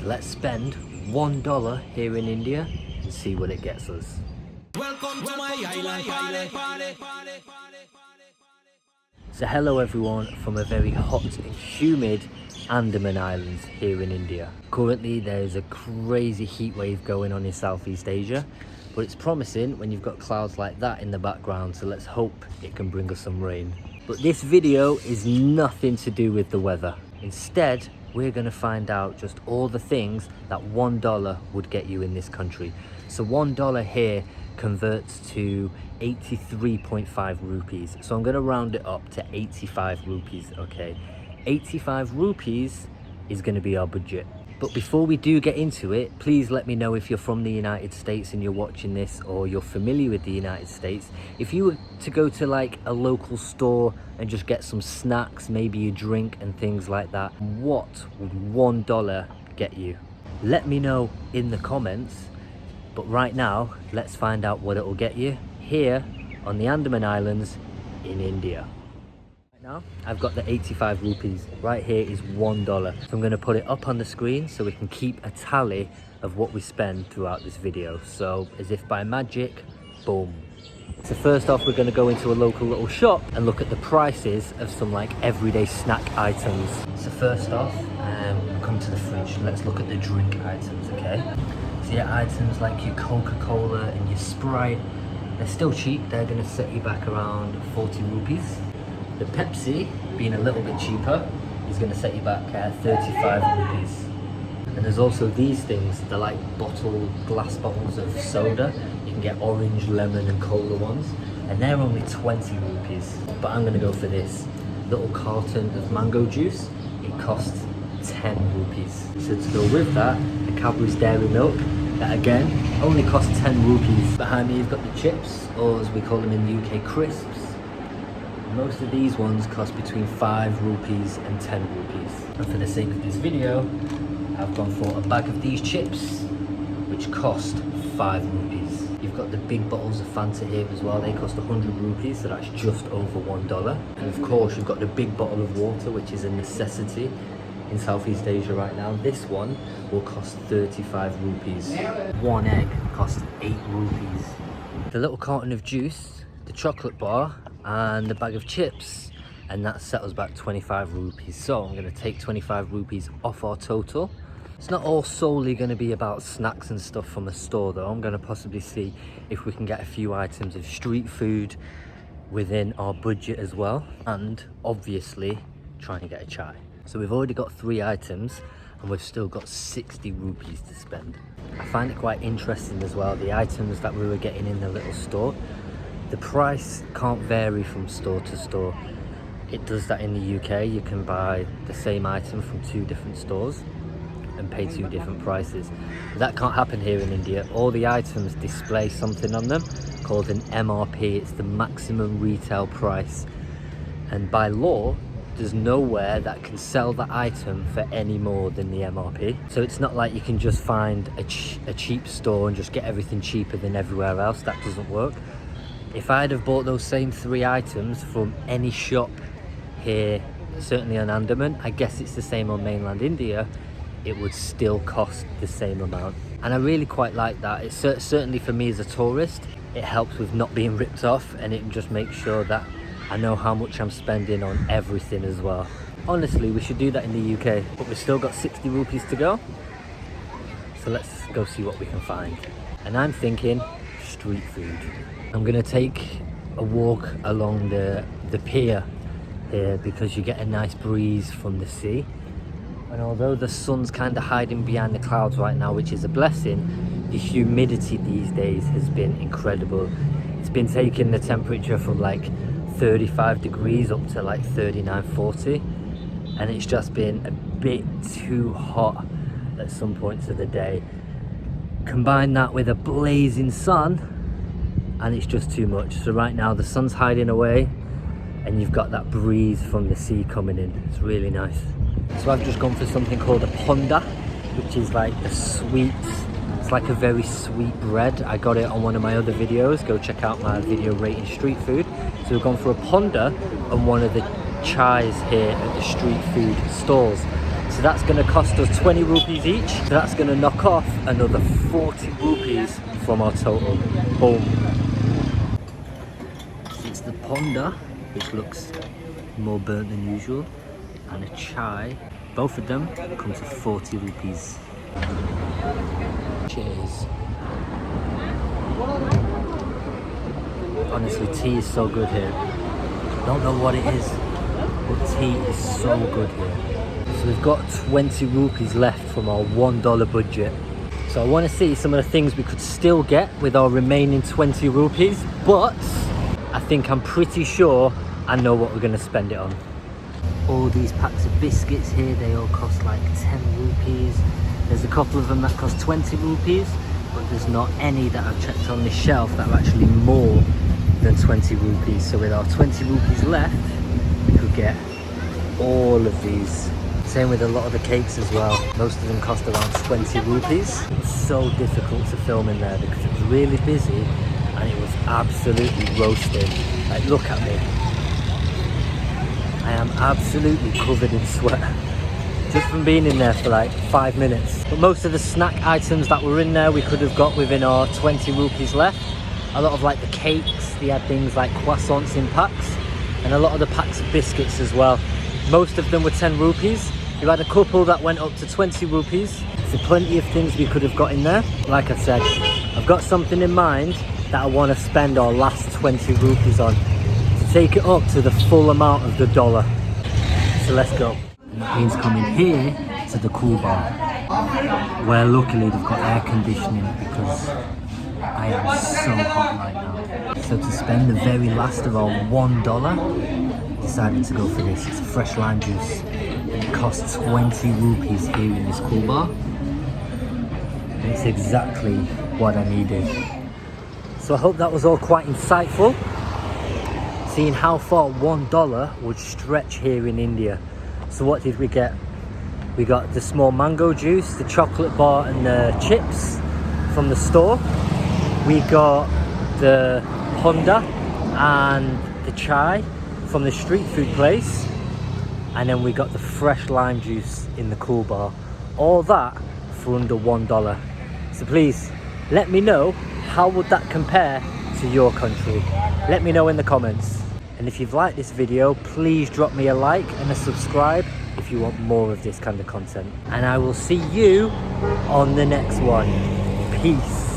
So let's spend $1 here in India and see what it gets us. Welcome to my island party. So hello everyone from a very hot and humid Andaman Islands here in India. Currently there's a crazy heat wave going on in Southeast Asia, but it's promising when you've got clouds like that in the background, so let's hope it can bring us some rain. But this video is nothing to do with the weather. Instead, we're going to find out just all the things that $1 would get you in this country. So $1 here converts to 83.5 rupees. So I'm going to round it up to 85 rupees, okay? 85 rupees is going to be our budget. But before we do get into it, please let me know if you're from the United States and you're watching this, or you're familiar with the United States. If you were to go to like a local store and just get some snacks, maybe a drink and things like that, what would $1 get you? Let me know in the comments. But right now, let's find out what it will get you here on the Andaman Islands in India. Now I've got the 85 rupees. Right here is $1. So I'm going to put it up on the screen so we can keep a tally of what we spend throughout this video. So as if by magic, boom. So first off, we're going to go into a local little shop and look at the prices of some like everyday snack items. So first off, we'll come to the fridge. Let's look at the drink items, okay? So your items like your Coca-Cola and your Sprite, they're still cheap. They're going to set you back around 40 rupees. The Pepsi, being a little bit cheaper, is going to set you back at 35 rupees. And there's also these things, they're like glass bottles of soda. You can get orange, lemon and cola ones, and they're only 20 rupees. But I'm going to go for this little carton of mango juice. It costs 10 rupees. So to go with that, the Cadbury's Dairy Milk, that again only costs 10 rupees. Behind me you've got the chips, or as we call them in the UK, crisps. Most of these ones cost between 5 rupees and 10 rupees. And for the sake of this video, I've gone for a bag of these chips, which cost 5 rupees. You've got the big bottles of Fanta here as well. They cost 100 rupees, so that's just over $1. And of course, you've got the big bottle of water, which is a necessity in Southeast Asia right now. This one will cost 35 rupees. One egg costs 8 rupees. The little carton of juice, the chocolate bar, and the bag of chips, and that settles back 25 rupees. So I'm going to take 25 rupees off our total. It's not all solely going to be about snacks and stuff from a store though. I'm going to possibly see if we can get a few items of street food within our budget as well, and obviously try and get a chai. So we've already got 3 items and we've still got 60 rupees to spend. I find it quite interesting as well, the items that we were getting in the little store. The price can't vary from store to store. It does that in the UK. You can buy the same item from 2 different stores and pay 2 different prices. That can't happen here in India. All the items display something on them called an MRP. It's the maximum retail price. And by law, there's nowhere that can sell the item for any more than the MRP. So it's not like you can just find a cheap store and just get everything cheaper than everywhere else. That doesn't work. If I'd have bought those same 3 items from any shop here, certainly on Andaman, I guess it's the same on mainland India, it would still cost the same amount. And I really quite like that. It's certainly for me as a tourist, it helps with not being ripped off, and it just makes sure that I know how much I'm spending on everything as well. Honestly, we should do that in the UK, but we've still got 60 rupees to go. So let's go see what we can find. And I'm thinking street food. I'm gonna take a walk along the pier here because you get a nice breeze from the sea. And although the sun's kind of hiding behind the clouds right now, which is a blessing, the humidity these days has been incredible. It's been taking the temperature from like 35 degrees up to like 39, 40. And it's just been a bit too hot at some points of the day. Combine that with a blazing sun, and it's just too much. So right now the sun's hiding away and you've got that breeze from the sea coming in. It's really nice. So I've just gone for something called a ponda, which is like a sweet, it's like a very sweet bread. I got it on one of my other videos. Go check out my video rating street food. So we've gone for a ponda on one of the chais here at the street food stalls. So that's going to cost us 20 rupees each. So that's going to knock off another 40 rupees from our total. Boom. So it's the ponda, which looks more burnt than usual, and a chai. Both of them come to 40 rupees. Cheers. Honestly, tea is so good here. Don't know what it is, but tea is so good here. So we've got 20 rupees left from our $1 budget. So I want to see some of the things we could still get with our remaining 20 rupees, but I think I'm pretty sure I know what we're going to spend it on. All these packs of biscuits here, they all cost like 10 rupees. There's a couple of them that cost 20 rupees, but there's not any that I've checked on this shelf that are actually more than 20 rupees. So with our 20 rupees left, we could get all of these. Same with a lot of the cakes as well. Most of them cost around 20 rupees. It's so difficult to film in there because it was really busy and it was absolutely roasting. Like, look at me. I am absolutely covered in sweat just from being in there for like 5 minutes. But most of the snack items that were in there we could have got within our 20 rupees left. A lot of like the cakes, they had things like croissants in packs, and a lot of the packs of biscuits as well. Most of them were 10 rupees. You had a couple that went up to 20 rupees. So plenty of things we could have got in there. Like I said, I've got something in mind that I want to spend our last 20 rupees on to take it up to the full amount of the $1. So let's go. And that means coming here to the cool bar, where luckily they've got air conditioning because I am so hot right now. So to spend the very last of our $1, decided to go for this. It's a fresh lime juice. And it costs 20 rupees here in this cool bar. And it's exactly what I needed. So I hope that was all quite insightful, seeing how far $1 would stretch here in India. So what did we get? We got the small mango juice, the chocolate bar and the chips from the store. We got the Honda and the chai from the street food place. And then we got the fresh lime juice in the cool bar. All that for under $1. So please, let me know, how would that compare to your country? Let me know in the comments. And if you've liked this video, please drop me a like and a subscribe if you want more of this kind of content. And I will see you on the next one. Peace.